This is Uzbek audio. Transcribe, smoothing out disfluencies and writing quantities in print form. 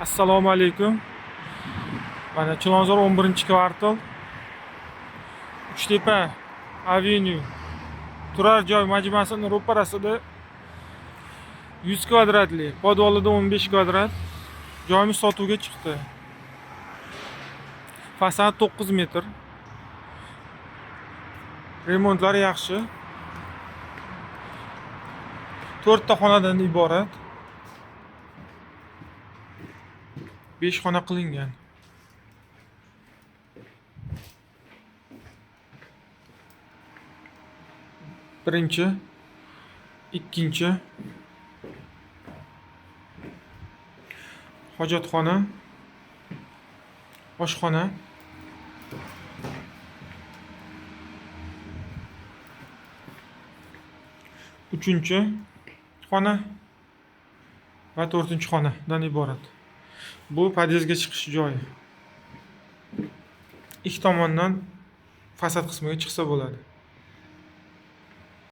Assalomu alaykum. Mana Chilonzor 11-kvartal Uchtepa Avenue turar joy majmuasining ro'parasida 100 kvadratli, podvalida 15 kvadrat joyimiz sotuvga chiqdi. Fasad 9 metr. Remontlari yaxshi. 4 ta xonadan iborat. 5 xona qilingan. Birinchi, ikkinchi hojatxona, oshxona, uchinchi xona va 4-xonadan iborat. Bu podyezdga chiqish joyi. Ikki tomondan fasad qismiga chiqsa bo'ladi.